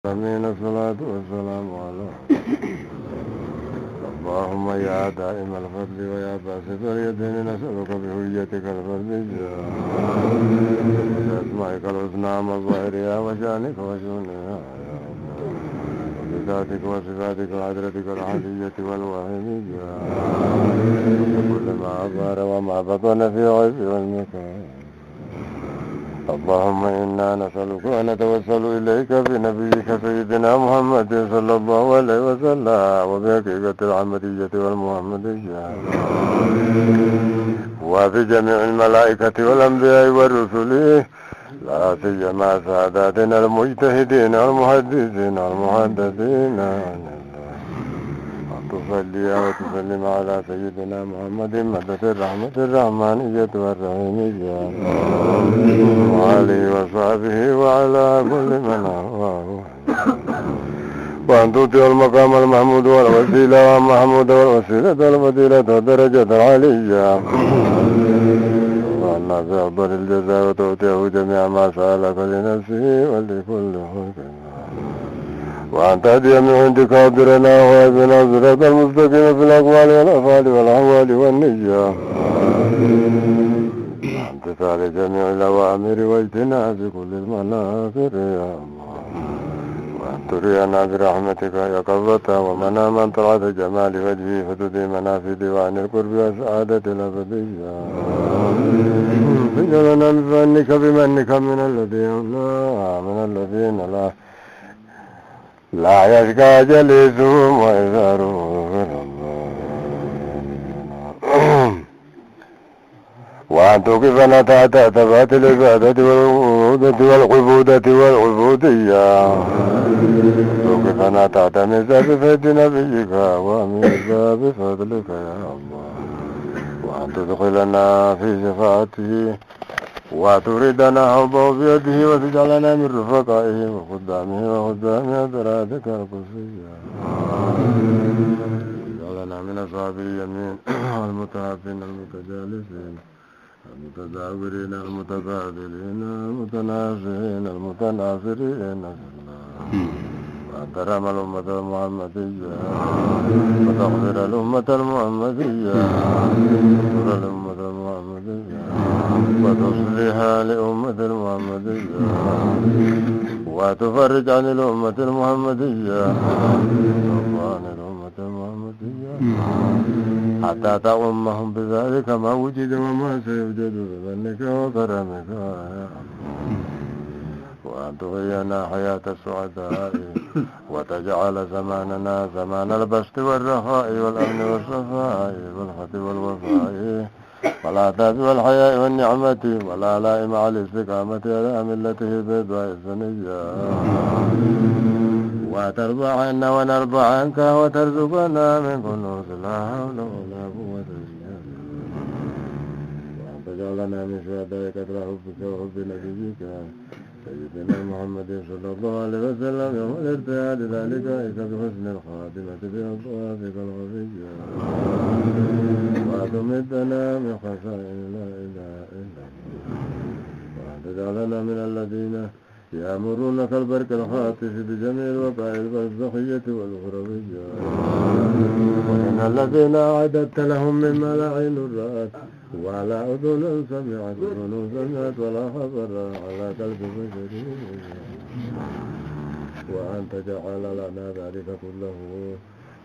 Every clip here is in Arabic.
آمين. الصلاة والسلام على اللهم يا دائم الفضل ويا باسط اليدين نسألك بهويتك الفردية بأسمائك الحسنى مظاهرها وشانك وشؤونها بذاتك وصفاتك وعدلتك العلية والوهمية كل ما أظهر وما بطن في غيب والمكان. اللهم إنا نسألك ونتوسل إليك بنبيك سيدنا محمد صلى الله عليه وسلم وبحقيقة العمدية والمحمدية وبجميع الملائكة والأنبياء والرسل لا سيما ساداتنا المجتهدين والمحدثين والمحدثين تصلي وتسلم على سيدنا محمد مدة الرحمة الرحمانية والرحيمية وعليه وصحبه وعلى كل من هواه وأن تؤتي المقام المحمود والوسيلة والمحمود والوسيلة والفضيلة والدرجة العليا وأن بأفضل الجزاء وتؤتيه جميع ما سألك لنفسه ولكل خلق وأن تهدي من عندك أبدرنا وابنا صراط المستقيم في الأقوال والأفعال والأحوال والنية وأن تفعل جميع الأوامر واجتناب كل المنافر يا الله وأن ترينا برحمتك يقظة ومناما طلعت جمال وجهه فتديمنا في ديوان القرب والسعادة الأبدية تجعلنا بفضلك بمنك من الذين لا يشقى جليسهم ويذرون وأن توقفنا تحت ثبات العبادة والعبودة والعبودية توقفنا تحت ميزاب فضل نبيك وميزاب فضلك يا الله وأن تدخلنا في شفاعته وتريدنا حبه بيده وتجعلنا من رفقائه وخدام أدرادك القصية وتجعلنا من أصحاب اليمين المتعافين المتجالسين المتداورين المتبادلين المتنازعين المتناصرين وأن ترحم الأمة المحمدية وتغفر الأمة المحمدية وتغفر الأمة المحمدية وتصلحها لأمة المحمدية وتفرج عن الأمة المحمدية وعن الأمة المحمدية حتى تأمهم بذلك ما وجد وما سيوجد بفضلك وكرمك يا الله وأن تغينا حياة السعداء وتجعل زماننا زمان البسط والرخاء والأمن والصفاء والخط والوفاء والعتاب والحياء والنعمة والآلاء مع الاستقامة على ملته البيضاء السنية وترضى عنا ونرضى عنك وترزقنا من كنوز لا حول ولا قوة إلا بالله وأن تجعلنا من شهدائك حبك وحب نبيك سيدنا محمد صلى الله عليه وسلم يوم الارتهاد ذلك بحسن الخاتمة بأطوافك الخفية وتمدنا من خزائن لا إله إلا الله وأن تجعلنا من الذين يأمرونك البرك الخاطف بجميع الوقائع البرزخية والأخروية ومن الذين أعددت لهم مما لا عين رأت ولا أذن سمعت ولا خبر على قلب بشر وأن تجعل لنا ذلك كله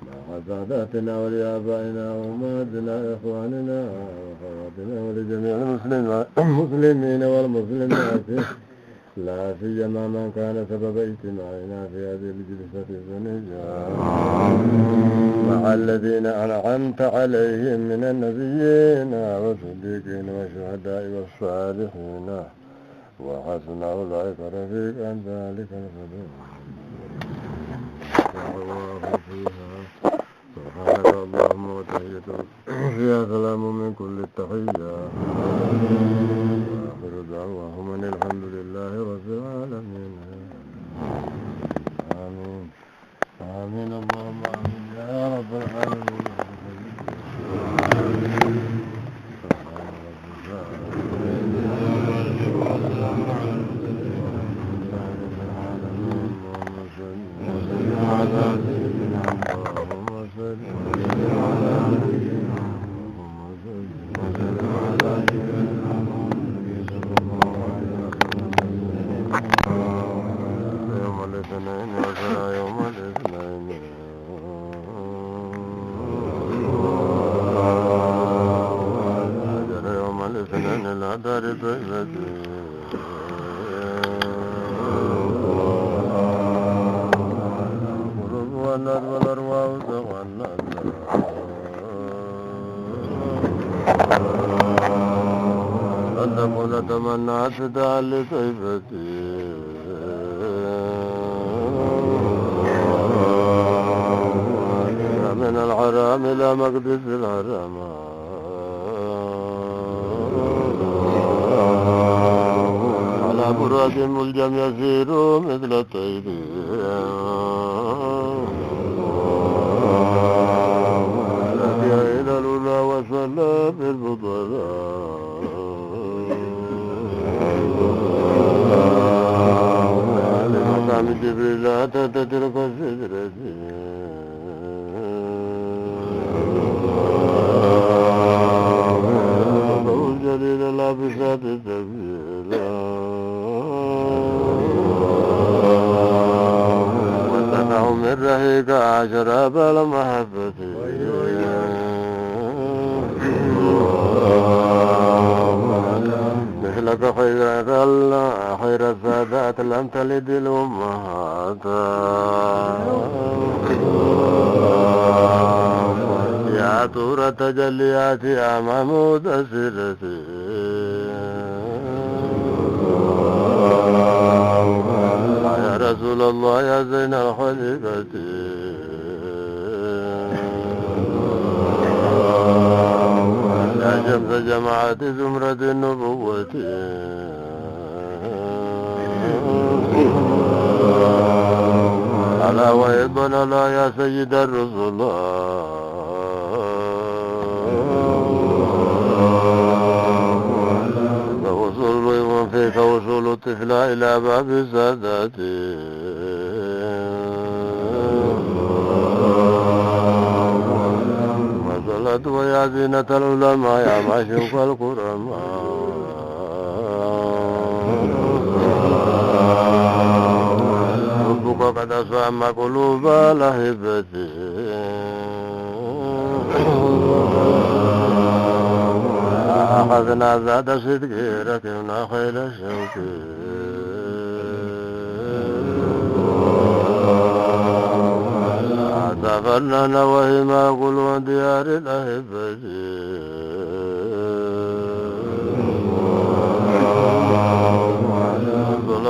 مع ساداتنا ولآبائنا وأمهاتنا إخواننا وأخواتنا ولجميع المسلمين والمسلمات لا سيما من كان سبب اجتماعنا في هذه الجلسة الثنية مع الذين أنعمت عليهم من النبيين والصديقين والشهداء والصالحين وحسن أولئك رفيقا ذلك الفضل الله فيها سبحانك اللهم وتحية فيها سلام من كل التحية وآخر دعواهم أن الحمد لله رب العالمين آمين آمين اللهم آمين يا رب العالمين تمنعت تعلي طيفتي من الحرام إلى مقدس الحرام على براد ملجم يسير مثل الطير رجع إلى الأولى وصلى بالفضلاء لمقام جبريل أتت تلك السدرة الجليل لابسات التكبير وانتفع من رهيك عشر بالمحبة مثلك خير السادات لم تلد الأمهات يا طور تجليات يا محمود سرتي يا رسول الله يا زين الخليقة يا شمس جماعة زمرة النبوة على ويضنا لا يا سيد الرسول ووصول فيك وصول الطفل إلى باب السادات وصلت ويا زينة العلماء يا معشوق الكرماء ربك قد أسام قلوب لهبتي أخذنا ذات صدق ركبنا خيل الشوك سافرنا نوهما قلوا ديار الأهبة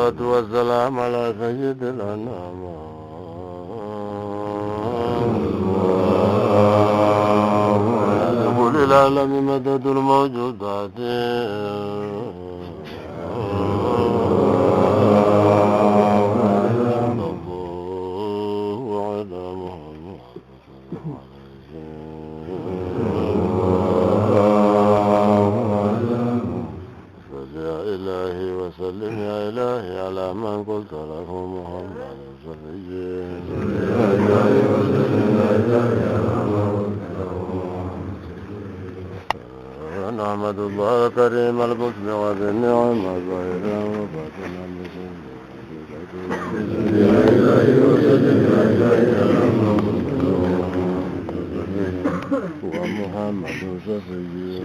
الصلاة والسلام على سيد الأنام قل العالم مدد الموجودات وسلم يا إلهي على من قلت له محمد نحمد الله كريم المسمع بالنعم ظاهرا وباطنا ومحمد شفيع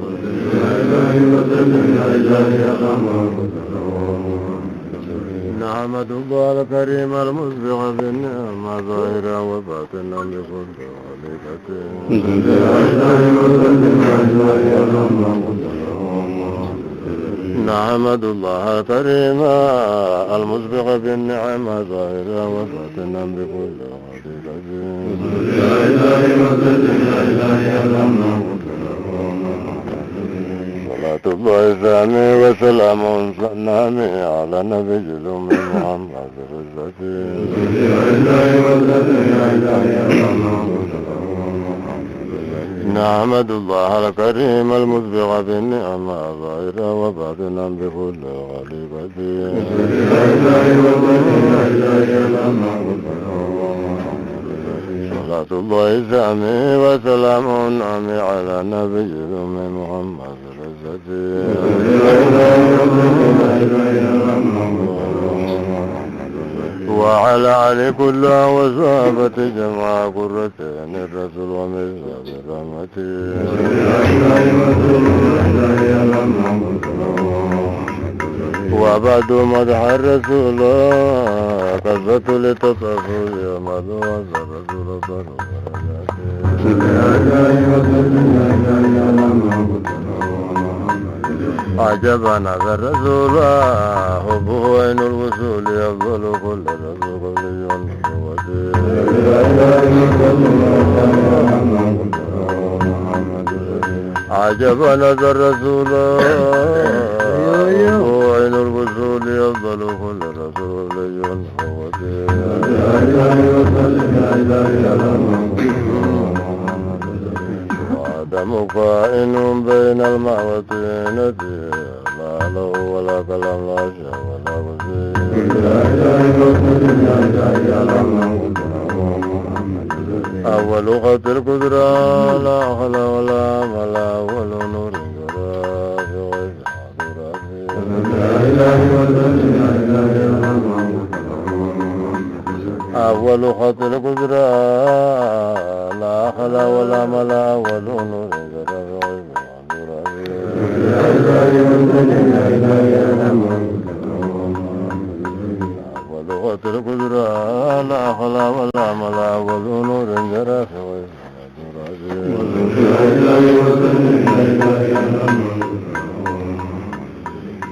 نحمد الله الكريم المسبح بالنعمة ظاهرا وباطنا بكل خليقته نحمد الله الكريم المسبح بالنعمة ظاهرا وباطنا بكل خليقته صلاة الله الثاني وسلام صنامي على نبي الأمي محمد رزقي نحمد الله الكريم المسبح بالنعمة ظاهرا وباطنا بكل خليقته صلاة الله الثاني وسلام صنامي على نبي الأمي محمد وعلى علي كل وصحبة جمع قرتين الرسول ومزاد رحمتي وبعد مدح الرسول قصة لتصفه يمد وصف الرسول صلى عجبا هذا الرسول حبه عين الوصول يفضل كل رسول عجبا هذا الرسول حبه عين الوصول يفضل كل رسول وعدم قائن بين المعوتين لا له ولا كلام لا شيء ولا وزير أول خط القدرة لا خلا ولا ملا ولا نور أول خط القدرة لا خلا ولا ملا ولا نور ولغة القدرة لا خلا ولا ملا ونور جرى في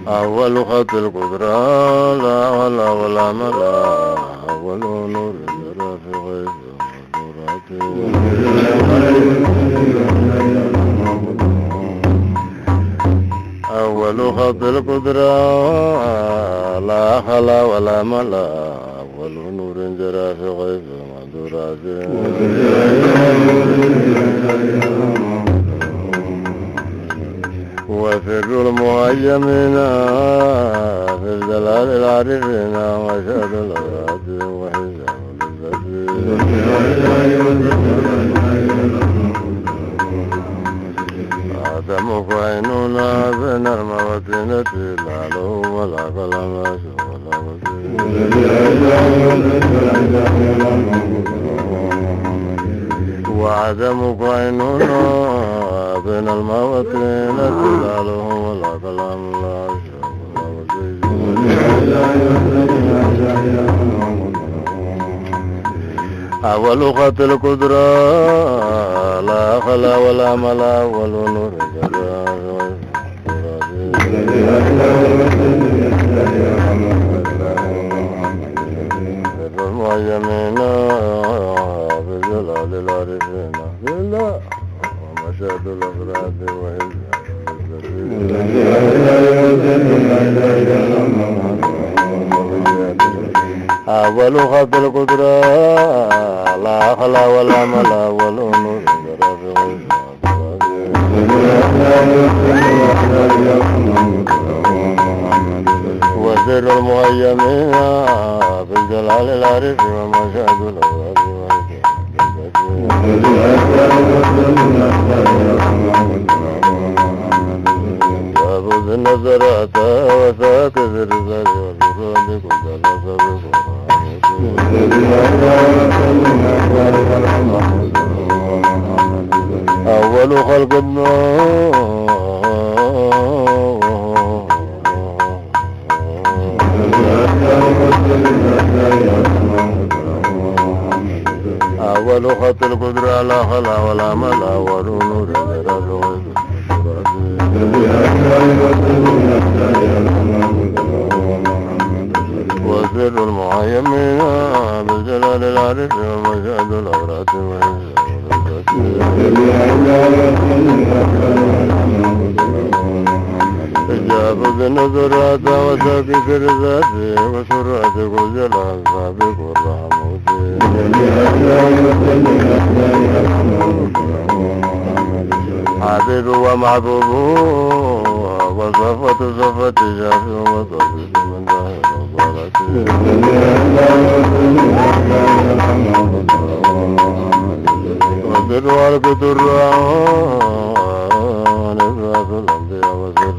أول خط القدرة لا خلا ولا ملا ونور جرى في غير أول خط القدرة لا خلا ولا ملا أول نور جرى في غيب معذورات وسر المهيمين في الجلال العارفين وشهد الأراد وحزام آدمك عيننا بين الموتين لا له ولا كلام ولا وعدمك عيننا بين الموتين لا له ولا كلام لا أول خط القدرة لا خلا ولا ملا ولا نور يمينا بجلال العارفين بالله ومشهد الأفراد أول خط القدرة لا خلا ولا ملا ولا نور وسر المهيمين بالجلال العارف ومشهد الأولاد يابد النظرات وساكذ الرزاق والرسول كنت نصبك أول خلق النور أول خط القدرة لا خلا ولا ملا ولا نور وسر المعيمين بالجلال العارف ومشهد الأورات إجابة النظرات وساكت الرزات وسرات كل جلال سابق والرحمة حبيب ومحبوب وصفة صفة شافي ومطفي من ظاهر وسر والك الرعان إفراط الأنبياء وسر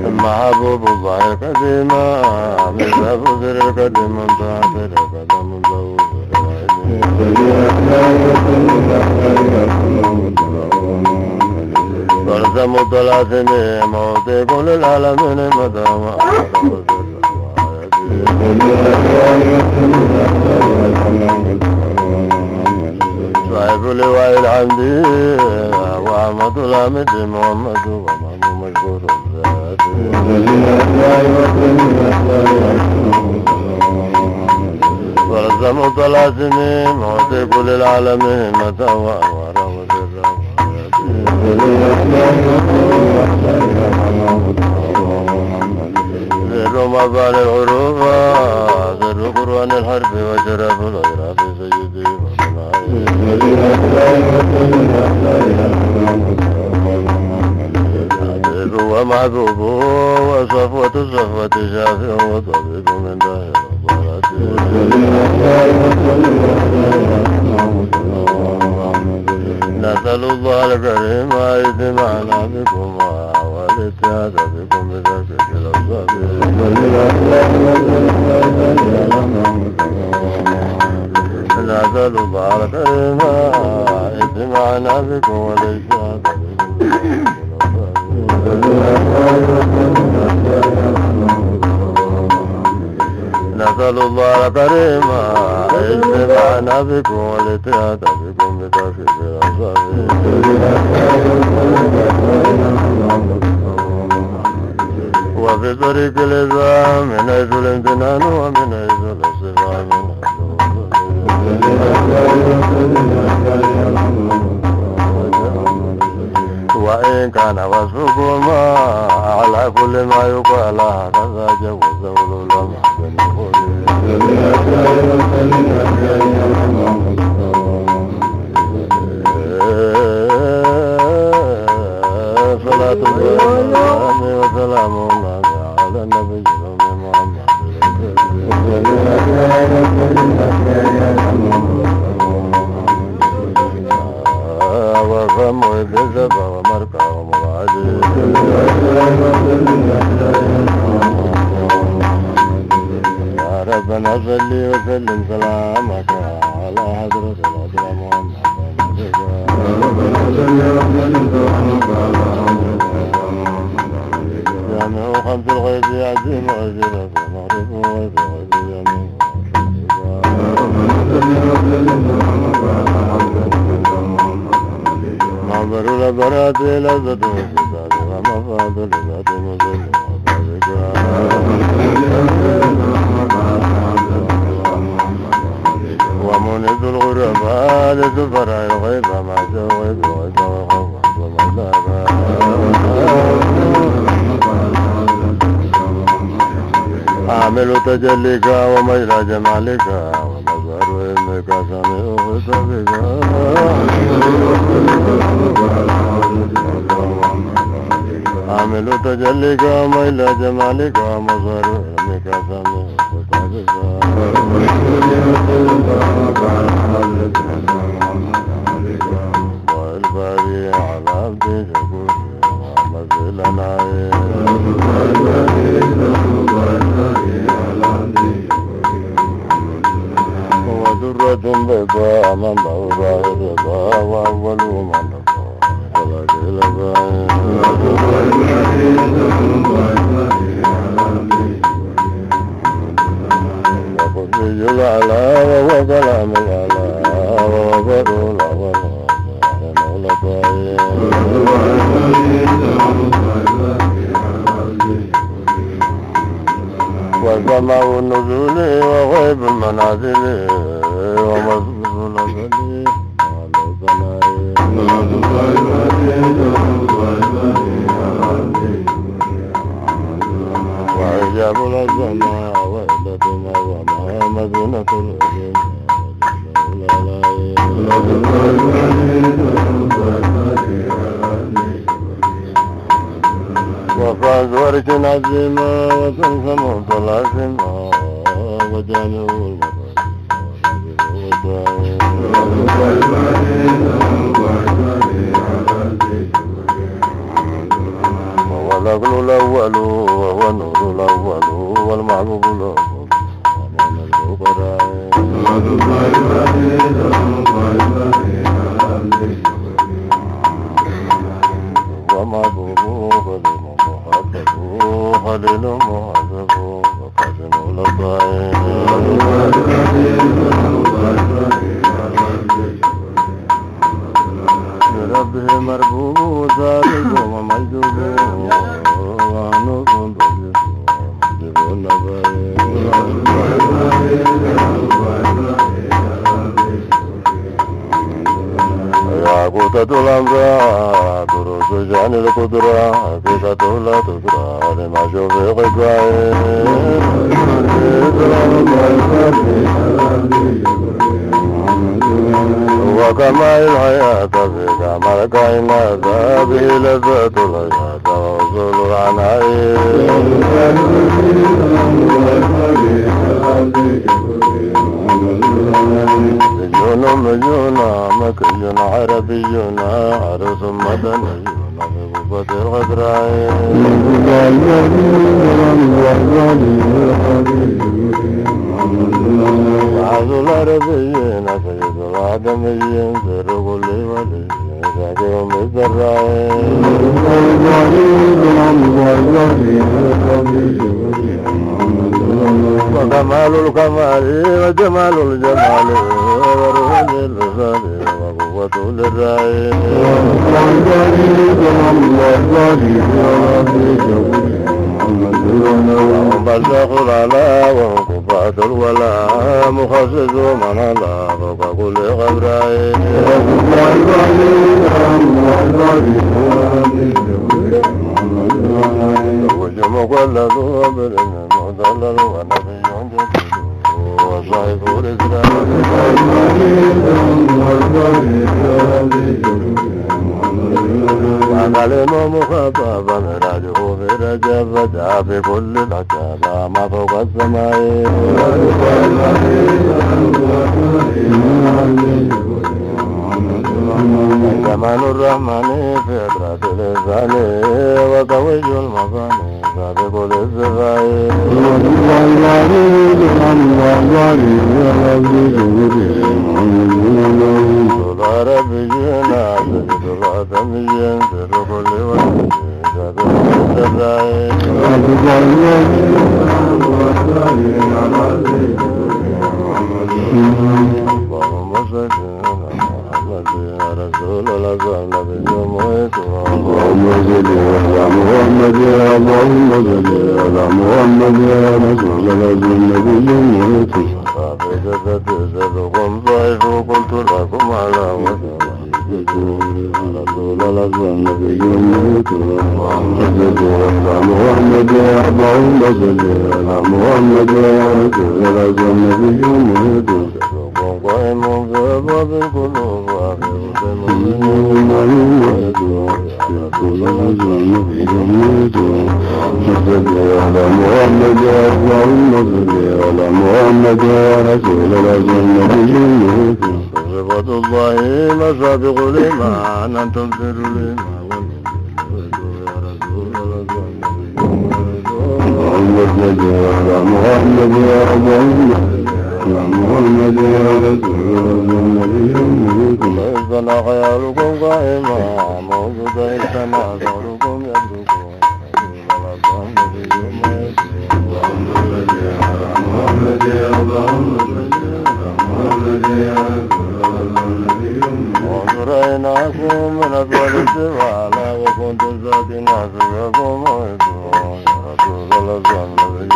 المحبوب الظاهر قديما مثل فزر القديم انتعثر قدم له فرسم الثلاثين موت كل العالمين مدام صاحب لواء الحمد وأحمد الحمد محمد ومن مشهور الذات ولزم طلاسم معطي كل العالم متى وأنوار وسرا ذر مفعل الحروف ذر قرآن الحرب وشرف الأجراف سيدي حبيب ومحبوب وصفوة الصفوة شافع وطبيب من داهر نسأل الله الكريم اجتماعنا بكم والاتحاد بكم بذكر الأوصاف نسأل الله الكريم اجتماعنا بكم والاتحاد نسأل الله الكريم اجتماعنا بكم والاتحاد بكم بتوفيق الأوصاف وفي طريق الإسلام من حيث الامتنان ومن حيث الاستفهام وإن كان وصفكما على كل ما يقال هكذا جوزه العلماء صلاة الله وسلام الله على النبي محمد وفم وكذب ومركع ومبعد يا ربنا صل وسلم سلامك على حضرة الأسرى محمد جامع خمس الغيب عزيم وعزيزة المغرب وغيب يمين منظر الأبرات لذة الكتاب ومفاد لذات مزل ومنذ الغرباء لسفراء الغيب مع الغيب وخوف وملاك عامل تجليك ومجرى جمالك ومظهر علمك سميع خطبك عامل تجليك ومجرى جمالك ومظهر علمك سميع خطبك والباري على عبد شكور ومثلنا ودرة بيضاء من ضوء الرضا وأول من فلك الأباء وقفي العلا وهو كلام العلا ووفر الأول وسماء النزول وغيب المنازل ومسجد الأبدي وعجاب السماء وإلتنا وما مدينة الأجل وفاز ورش عظيما وسمسم طلاسما وجامع وهو الأغل الأول وهو النور الأول والمحبوب الأول ومحبوب خليل محبوب وقاسم الأطاعين ربه مربوب ثابت ومجدود ونور ياقوتة الأمراء دروس جان القدرة حقيقة لا تدرى لما شوف غدوائي وكما الحياة في كمال كائنات به لذة الحياة ووصول العناية مليون مكي عربي عرس مدني بغربة الغدراء وعز العربيين سيد الآدميين سر كل ولي ذاك يوم الزراء وكمال الكمال وجمال الجمال وروح للرسال وقوة للرأي وهم برزخ العلا وهم كفاة الولا مخصص من الله فوق كل غبراء وجم كل ذو برن مضلل ونبي جديد وصائف الإسلام وكلم مخاطبا مراجه في رجب فتح في كل العجاب ما فوق السماء زمان الرحمن في أدرة اللسان وقوي المفاني سابق للسفاء طول ربينا سيد الآدميين سر كل وجه سابق للسفاء اللهم صل يا رسول الله النبي محمد اللهم صل على محمد اللهم صل على محمد يا رسول الله النبي محمد فبجدتكم ضعيف قلت لكم على وجه رسول الله النبي محمد اللهم صل على محمد اللهم صل على محمد يا رسول الله النبي محمد قائم في أبواب القلوب وفي على محمد اللهم صل على محمد يا رسول الله النبي صفة الله مسابق الإيمان أن تنصر الإيمان يا رسول الله اللهم صل على محمد يا محمد يا رسول النبي ليس خيالكم قائما موجود إن تناظركم يبدوكم محمد يا وزريناكم من أسفل الجبال وكنت ساكنا فيكم ويدعو يا رسول الله النبي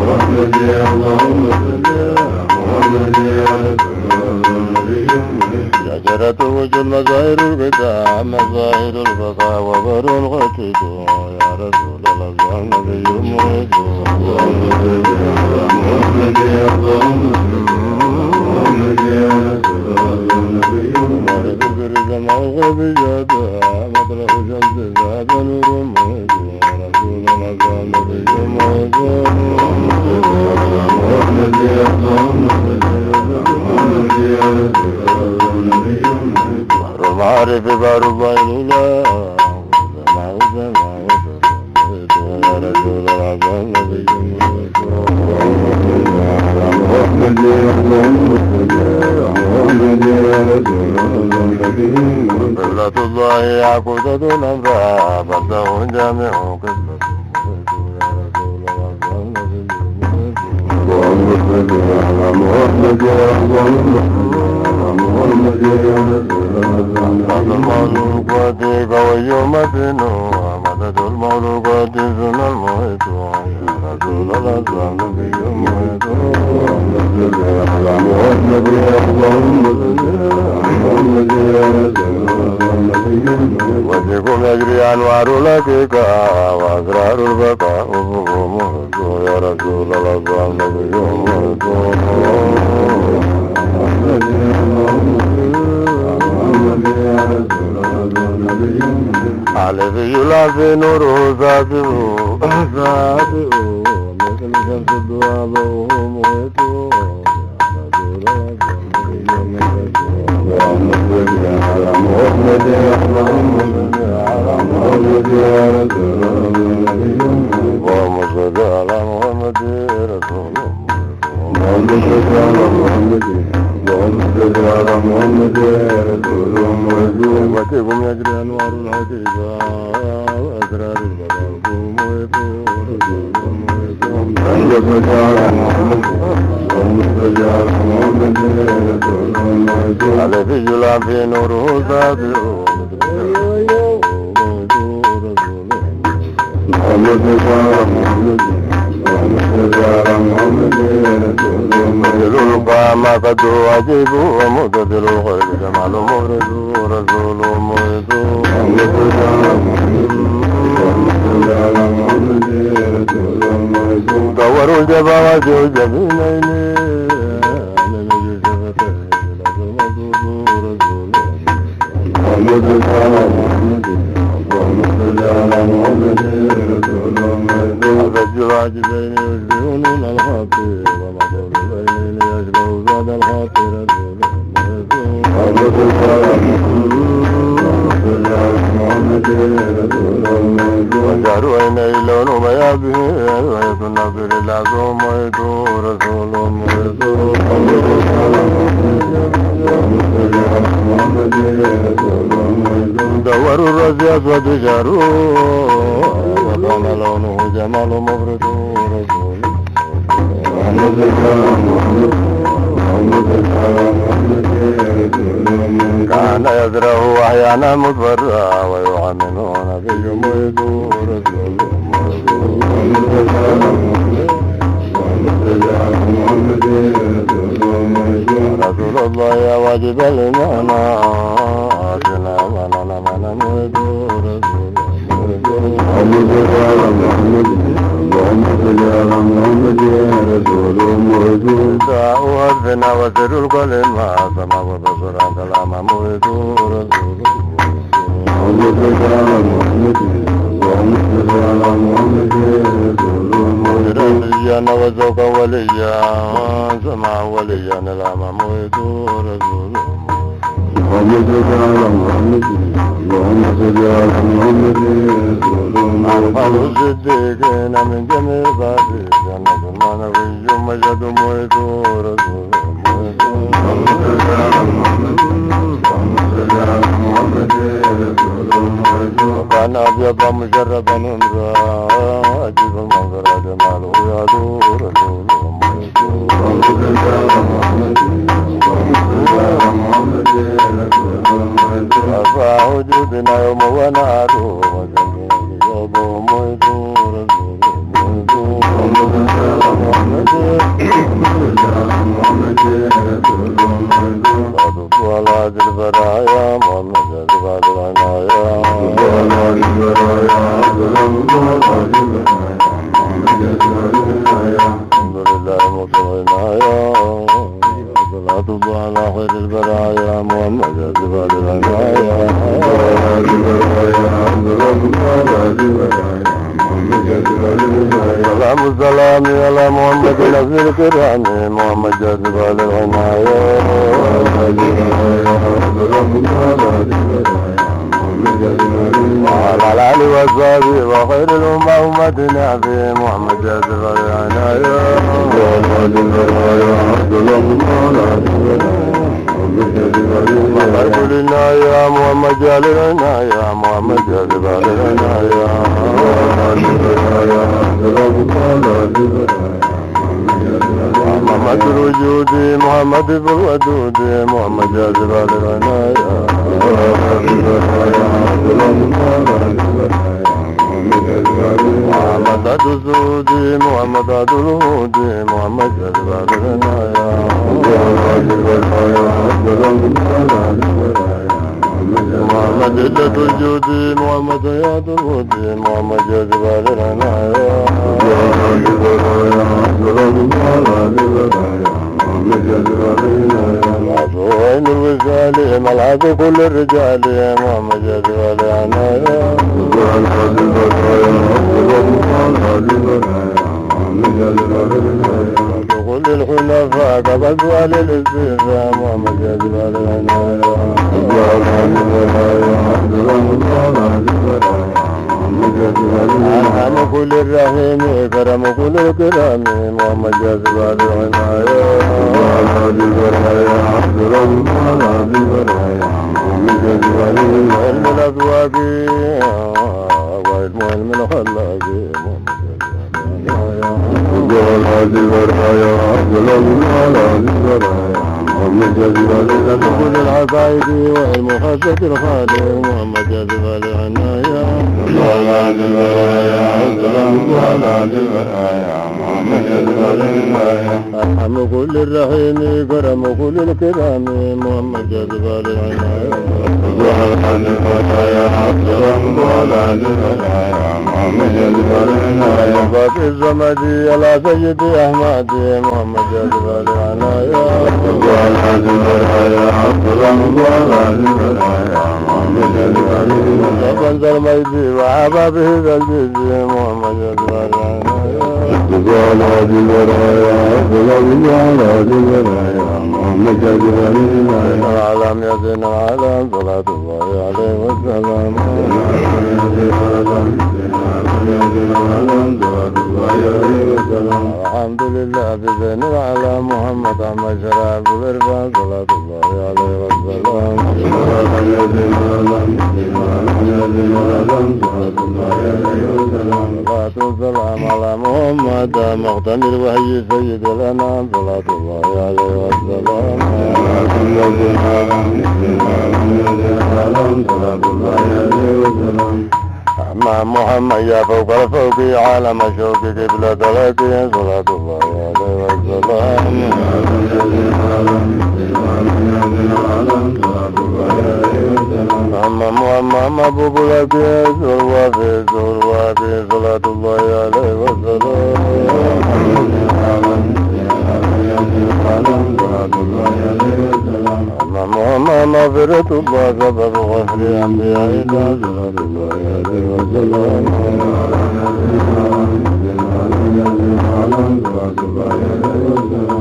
محمد يا اللهم صل على محمد يا شجرة وجه مظاهر البدع مظاهر البقاء وبر الغتيت يا رسول الله النبي محمد يا محمد يا رسول الله النبي محمد برزم الغبيات مطلع شمس ذات نور محمد يا رسول الله النبي محمد يا محمد يا معرف بار الضيل لا سمع يا رسول الله النبي محمد يا رسول الله قبلة الله عقودة الأمراء برده جامع قبلة يا رسول الله محمد يا محمد المولوقات قوي متين مدد المولوقات سن المهيت يا رسول الله نبي مهيت على محمد اللهم محمد يا رسول الله وجهكم يجري أنوار لك وأسرار البقاء يا رسول الله نبي مهيت عليه يلافي نوره سابقه مثل شمس الدعاء وهو مهيت على محمد يا رسول الله اللهم صل على محمد يا رسول الله وجهكم يجري أنوار العتيبة وأسرار البلاغ عليه يلعب في نوره سابق مجلول ما قد واجب ومقتدر الخير جمال مورد رسول مرد دور الجبهات جبينين الرجل عاجزين يشبهون الخاطر ومطول بين يشبه زاد الخاطر وجعل عيني لون بياضه ويد النظر العظيم ويد رسول دور الرزي أسود جارو وكان لونه جمال مفرد رسول كان يزرع أحيانا مضبرا ويعملون في جميد رسول رسول الله يا واجب الإيمان آتنا من ميد رسول وأذن وسر الكلمة سمع وبصر كلام مهيت رسول مجرميا وزوقا وليا سمع وليا نلام مهيت رسول أرحم الصديقين من جميع بابي جنة المنوي مجد مهيت رسول وكان أبيض مشربا نمرا عجيب المنظر جماله يا رسول رفع وجودنا يوم ونعره وجميل يوم مهيت رسول صادق على البرايا محمد جذب العنايا الحمد لله مطمئنايا صلاة الله على خير البرايا محمد جذب العنايا سلام السلام على محمد نبي الكرام محمد جذب العنايا وعلى الآل والصحب وخير الأمة أمتنا في محمد جذب العنايا وخير لنا يا محمد جلنا يا محمد جذب العنايا محمد الوجود محمد بالودود محمد جاذب العناية محمد عدو الزود محمد عدو الهود محمد جاذب العناية محمد عدة الجود محمد ياد الود محمد جاذب العناية عين الوزال ملعب كل الرجال محمد جاذب العناية كل الحلفاء قبضوا على الاستيفاء محمد جاذب العناية أرحم كل الرحيم كرم كل الكرام محمد جاذب العناية علم الأذواق وعلم الخلاق كل العقائد والمخافة الخالق محمد جاذب العناية أرحم كل الرحيم كرم كل الكرام محمد جاذب العناية باقي الزمدي على سيدي أحمد محمد جاذب العناية وبنزل ميدي وعبا به ذا الجزي محمد جاذب العالم يزن العالم صلاة الله عليه وسلم الحمد لله بزين العالم محمد عما شرع بالرفان صلاة الله عليه وسلم صلاة والسلام على محمد مغتني الوحي سيد الأنام صلاة الله عليه وسلم مع محمد يا فوق الفوق عالم شوق قبلة لك صلاة الله عليه وسلم محمد مبوك لك زور وافي صلاة الله عليه وسلم محمد مغفرة الله سبب غفر أنبياء الله صلاة الله عليه وسلم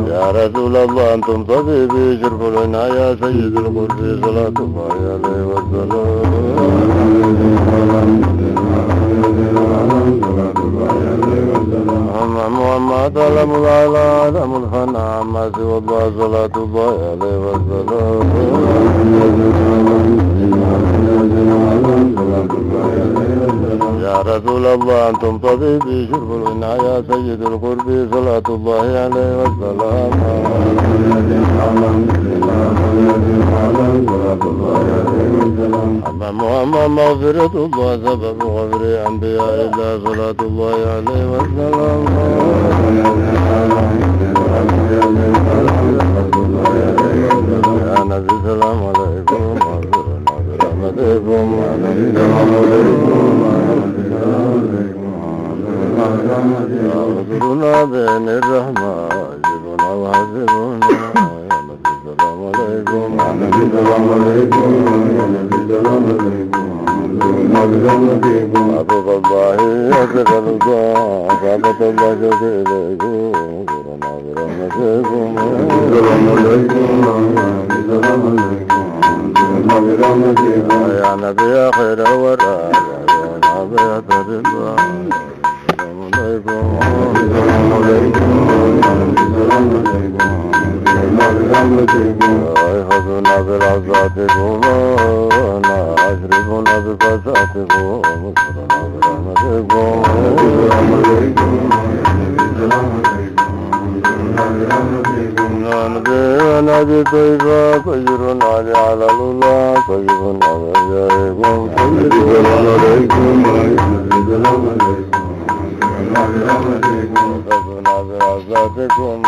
يا رسول الله أنتم طبيبي شرف العناية سيد القرب صلاة الله عليه وسلم محمد علم العلا علم الفناء ما سوى الله صلاة الله عليه وسلم يا رسول الله أنتم طبيبي شرف العناية سيد القرب صلاة الله عليه وسلم محمد مغفرة الله سبب غفر أنبياء الله صلاة الله عليه وسلم يا نبي السلام عليكم برحمتكم اغفرنا بين الرحمة جبنا وحسبنا يا نبي السلام عليكم يا نبي السلام عليكم يا نبي السلام عليكم عبد الله يسر الرضا عبد الله شوك إليكم اغفرنا برحمتكم السلام عليكم السلام عليكم يا نبي خير الورى يا نبي خير الورى احفظنا بالعزاتكم اشرفنا بفساتكم اغفرنا برحمتكم نبي طيبا طير على الله طيب عليكم السلام عليكم السلام عليكم ربنا برزاتكم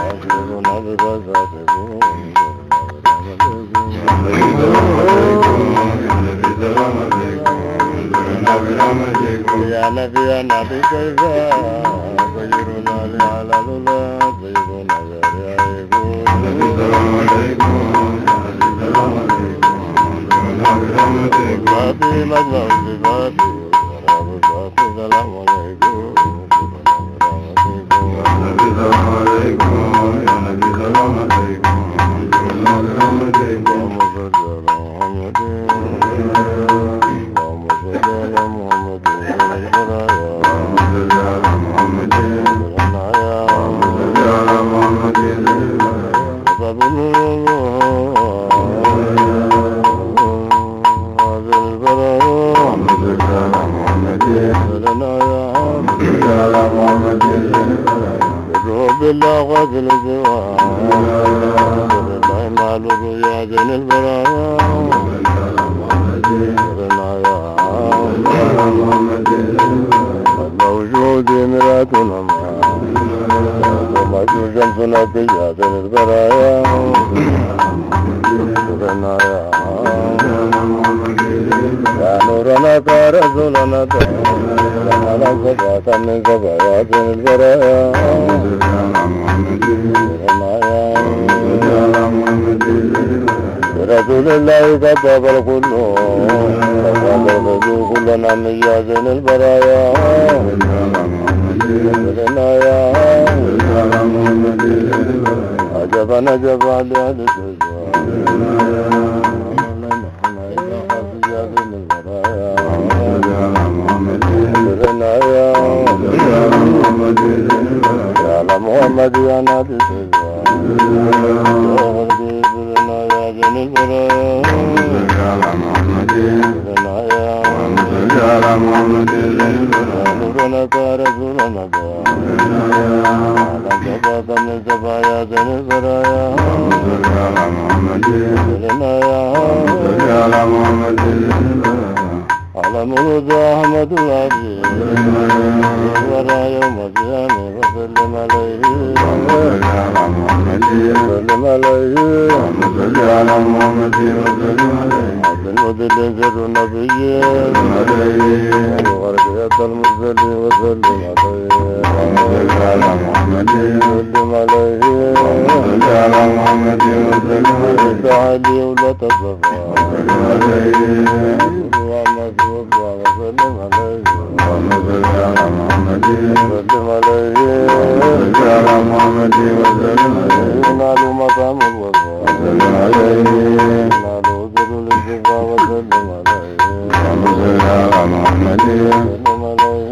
أجرنا برزاتكم يا نبي طيبا طيرنا على الله طيبنا عليكم السلام عليكم السلام عليكم ربي مجمع صفاتي ورب السلام عليكم السلام عليكم يا نبي سلام عليكم اللهم صل على محمد بالله غافل الزواج الله معلوم يا زين البرايا موجود مراتنا وموجود شمسنا في يا زين البرايا يا نورنا كرسولنا على صفات من صفات البرايا رسول الله كتب الكل وقال كلنا من يا زين البرايا عجبا عجبا لأهل محمد يا نبي نورنا كرسولنا على صفات من صفايا زين البرايا على مولود أحمد العزيز ورا يوم القيامة وسلم عليه وسلم عليه على محمد وسلم عليه عبد المدلل سر النبي وغرقية المرسلين وسلم عليه على محمد وسلم عليه على محمد وسلم عليه تعالي ولا تصفى وسلم عليه على محمد وسلم عليه على محمد وسلم عليه نالوا مقام الوفاء وسلم عليه نالوا ذل الانتفاع وسلم عليه على محمد وسلم عليه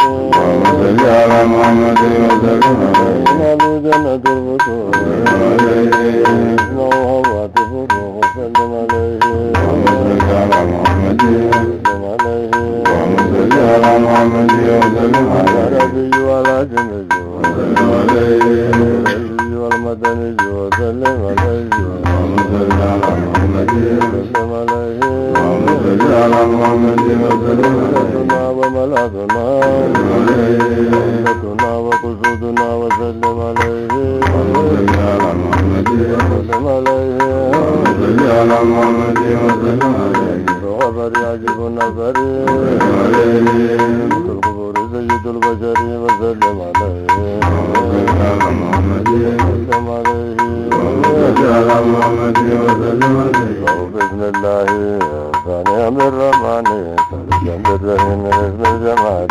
على محمد وسلم عليه نالوا جنة الرسول اسمه هواتف الروح وسلم عليه على محمد وسلم عليه على محمد وسلم على ربي وعلى جنبي وسلم عليه والمدني وسلم عليه على محمد وسلم عليه على محمد وسلم عليه وملاذنا وسلتنا وقصودنا وسلم عليه على محمد وسلم عليه على محمد وسلم عليه خبر يعجب النظر القبور سيد البشر وسلم عليه على محمد وسلم عليه على محمد وسلم عليه بإذن الله ثاني أمر الرحمن سلسل بالرحيم من اسم الجمال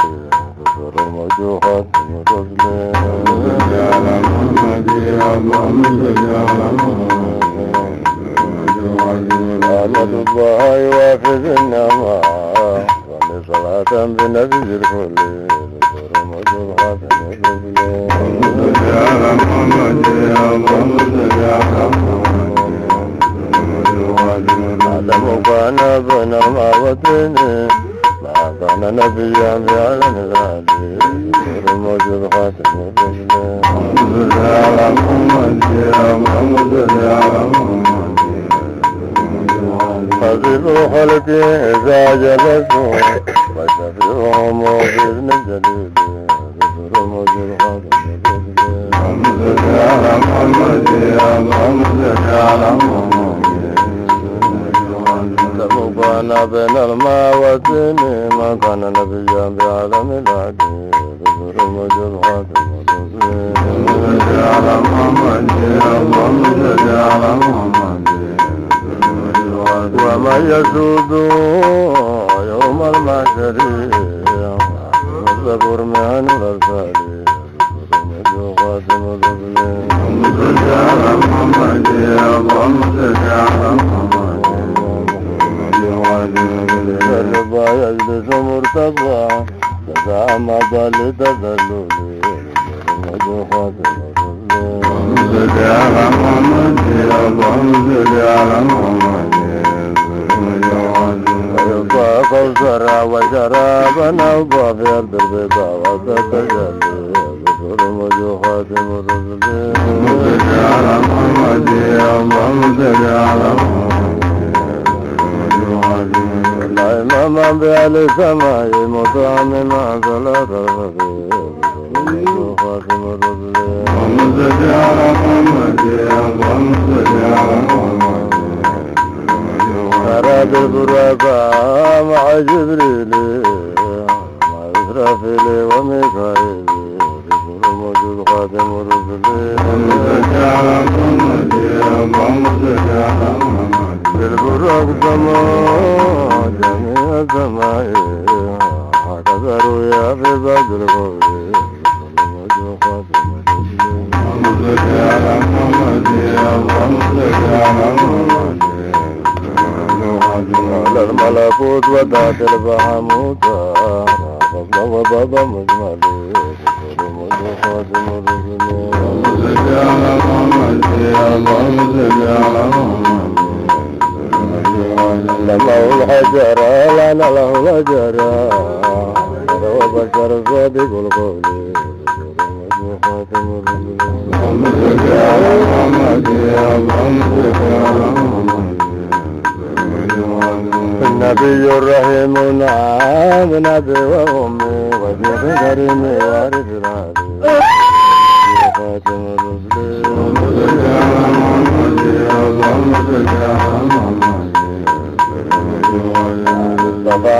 ذكر الموجوهات من رسله على محمد على محمد رحمة الله يوافق النعمة صل صلاة بنبي الكل ذكر الموجوهات من رسله على محمد علمك أنا بين المعوتين مع كان نبيا بعلم الهادي الموجود خاتم الرسل على محمد يا محمد يا محمد حبيب خلقي إذا جلسوا وشفيعهم بإذن الجليل الموجود خاتم الرسل على محمد يا محمد يا محمد تبقانا بين الماء والدين ما كان نبيا بعالم العدي بذر الموجود خاتم الرسل على محمد يا محمد يا محمد وما يسود يوم المحشر والزبور من الرسال الموجود خاتم الرسل على محمد يا محمد يا محمد الربا يجلس مرتبا جزاء ما بال تذلولي الموجود خاتم الرسل على محمد يا محمد يا محمد يبقى كوثرا وشرابا وبا في أرض البيضاء وتتجلي بذور الموجود خاتم الرسل على محمد يا محمد يا محمد لا إمام بأهل السماء مطعم مع صلاة الرسول خاتم الرسل محمد على محمد يا محمد يا محمد أراد البراقاء مع جبريل مع إسرافيل وميكائيل بذور الموجود خاتم الرسل محمد على محمد يا محمد يا محمد بالبراق سماء جميع السماء هكذا رؤيا في بعض القول الموجود خاتم الرسل محمد على محمد يا محمد يا محمد على الملكوت وذات البهموت فضل وبابا مجملي الموجود خاتم الرسل محمد على محمد يا محمد يا محمد لما الحجر لنا له الأجر وبشر صادق القول الموجود خاتم الرسل محمد على محمد يا محمد يا محمد النبي الرحيم نعم نبي وأمي وشيخ كريم وارث العالي خاتم الرسل محمد على محمد يا محمد يا محمد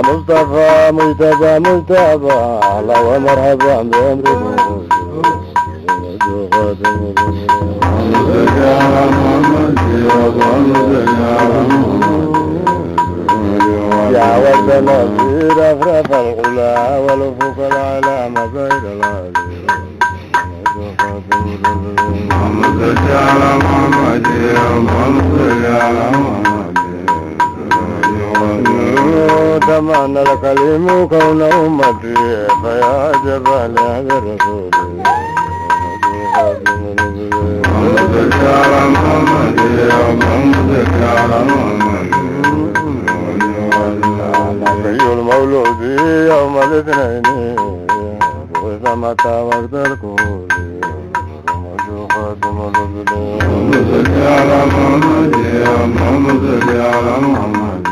مصطفى مجتبى مجتبى الله ومرحبا بأمركم خاتم الرسل محمد على محمد يا محمد يا محمد يا ود الأمير أفرف العلا والأفق العلا مصير العالي محمد على محمد يا محمد يا محمد تمنى الكلم كون أمتي فيا جبا لهذا الرسول محمد على محمد يا محمد على محمد نبي المولود يوم الاثنين وإذا متى وقت الكون الموجود خاتم الرسل محمد على محمد يا محمد على محمد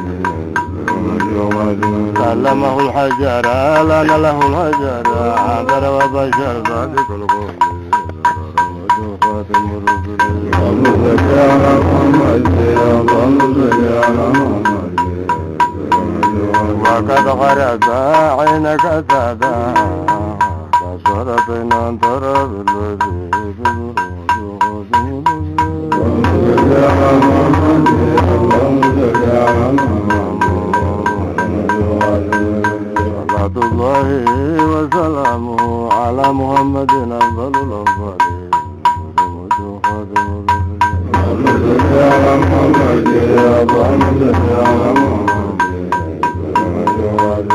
علمه الحجر لنا له الحجر عبر وبشر صادق القول الموجود خاتم الرسل محمد على محمد يا محمد على محمد وقد غرق عينك سادا كسرت أن ترى بالذي صلاة الله وسلامه على محمد أفضل الأفضلين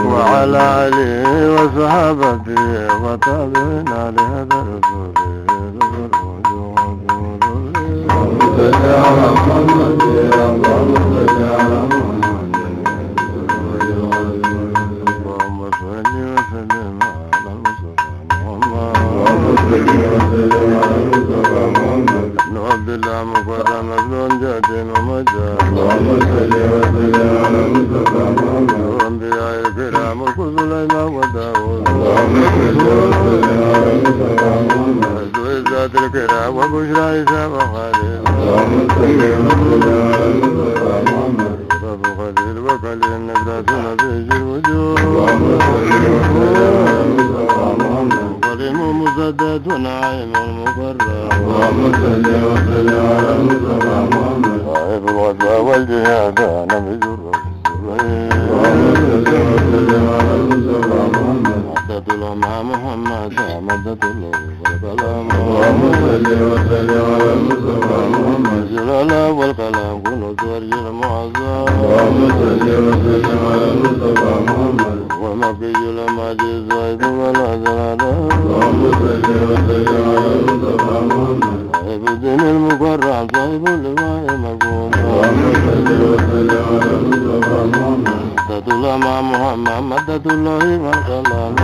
وعلى آله وصحابته وتابعين لهذا الرسول اللهم الكرام ملك سليمان وداود عزة الكرام وبشرى عيسى وخالد أبو خليل وكليل نبرة نبي الوجود وكريم مسدد ونعيم المكرم صاحب الغزوة والجهاد نبي مدة الله مع محمد مدة الله والكلام الجلال والكلام كنوا ترجي المعظم ومكي المجيد زيد ولا زلال صاحب الدين المكرم صاحب اللواء المكون مدة الله مع محمد مدة الله والكلام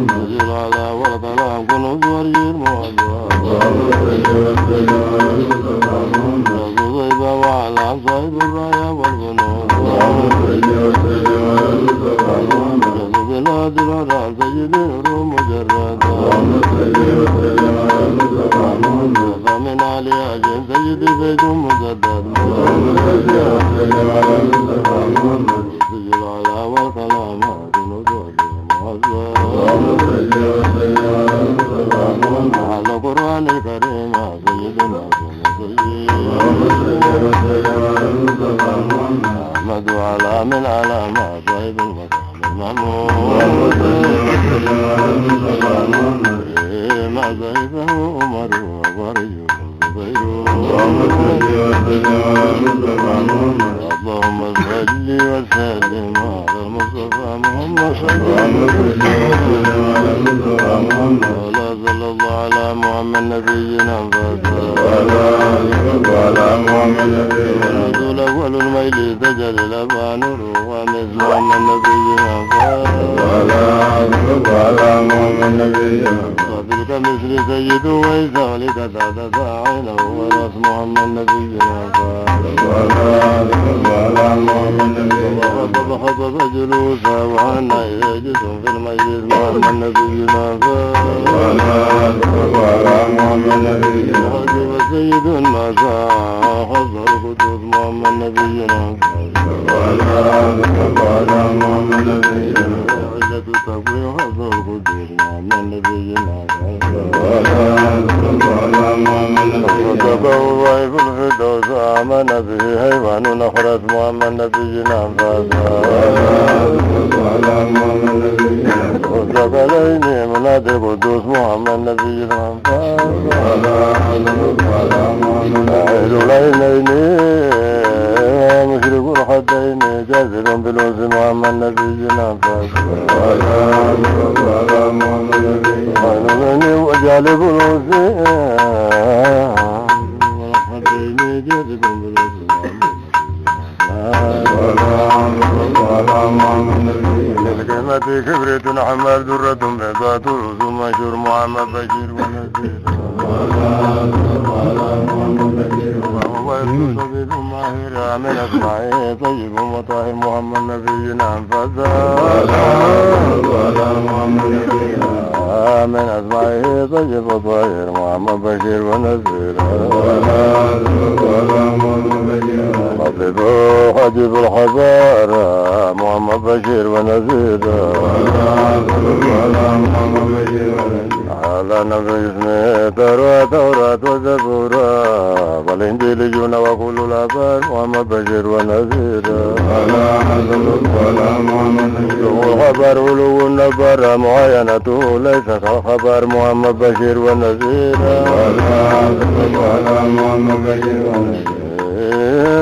الجلال والكلام كنوا ترجي المعظم وعلى صاحب الراية والغنود بلاد العراق سيد الروم مجردا فمن علي أجل سيد بيت مسدد سجل على والكلام كنود على القرآن الكريم سيدنا أحمد على من علامات صاحب المقام المأمون ما صاحبه عمر وغري اللهم صل وسلم على المصطفى محمد صلى الله على محمد نبينا وعلى محمد رسول أول الميل تجل الأبان ومثل محمد نبينا وعلى محمد نبينا وتلك مثل سيد ويسى ولك تعتدى عينه ورأس محمد نبينا وعلى محمد نبينا وخطب جلوسا وعنا يجس في الميل محمد نبينا وعلى محمد نبينا وخطب سيد المساء حضر قدوس محمد نبينا وعلى محمد نبينا وعلة التقوي حضر قدوس محمد نبينا وعلى محمد نبينا وتقوى في الفردوس آمن به حيوان نخرس محمد نبينا وعلى محمد نبينا وثقلين منادي قدوس محمد نبينا أهل العينين مشرق الحدين جازل بلوز محمد نبينا خير وجالب الوز والحدين جازل بلوز للكلمة كبريت حمال درة بيضاء ثم شر محمد بشير ونذير وهو الصبيب ماهر من أسمائه طيب وطاهر محمد نبينا من أسمائه طيب وطاهر محمد بشير ونذير مطلبه حجب الحضارة محمد بشير ونذير على نبي اسمه توراة وزبورة والإنجيل جونا وكل الآبار محمد بشير ونذير خبر ولو النبر معاينته ليس كخبر محمد بشير ونذير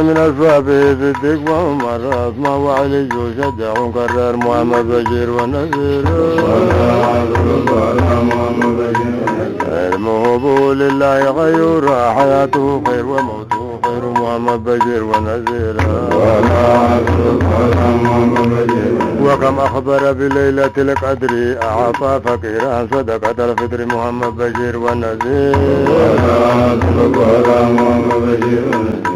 من أسبابه صدق وعمر أسمى وعلي يشجع كرر محمد بشير ونذير علمه لله غير حياته خير وموته خير محمد بشير ونذير وكم الإمام أخبر بليلة القدر أعطى فقيرا صدقة الفطر محمد بشير والنذير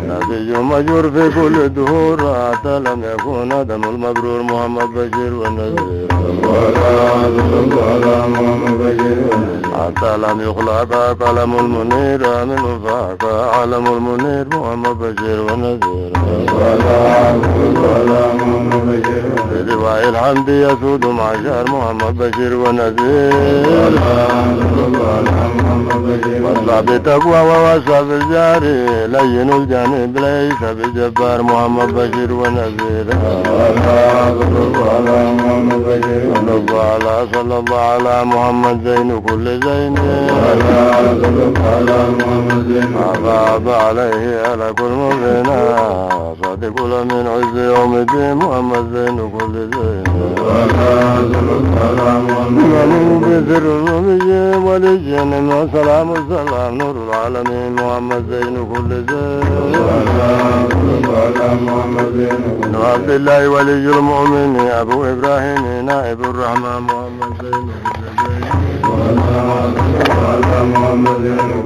نبي مجور في كل الدهور حتى لم يكن دم المبرور محمد بشير والنذير حتى لم يخلق قلم المنير منه فاك علم المنير محمد بشير والنذير برواء الحمد يسود معشر محمد بشير والنذير واصلع بتقوى ووصى بالجاري لين الجانب ليس بجبار محمد بشير والنذير صلى الله على محمد زين كل زين أغاب عليه على كل مبينا صادق من عز يوم الدين محمد زين كل زين من بسر النبي ولجن وسلام السلام نور العالمين محمد زين كل زين عبد الله ولي المؤمن أبو إبراهيم نائب الرحمن محمد زين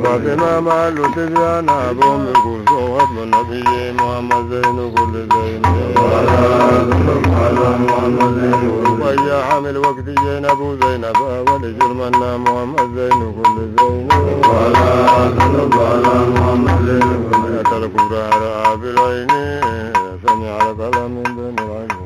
فاطمة مال تبيان أبو من كلثوم وابن النبي محمد زين كل زين ويا حامل وقت زين أبو زينب ولجرمنا محمد زين كل زين يا الكبرى على بالعين سمع الكلام من بين العين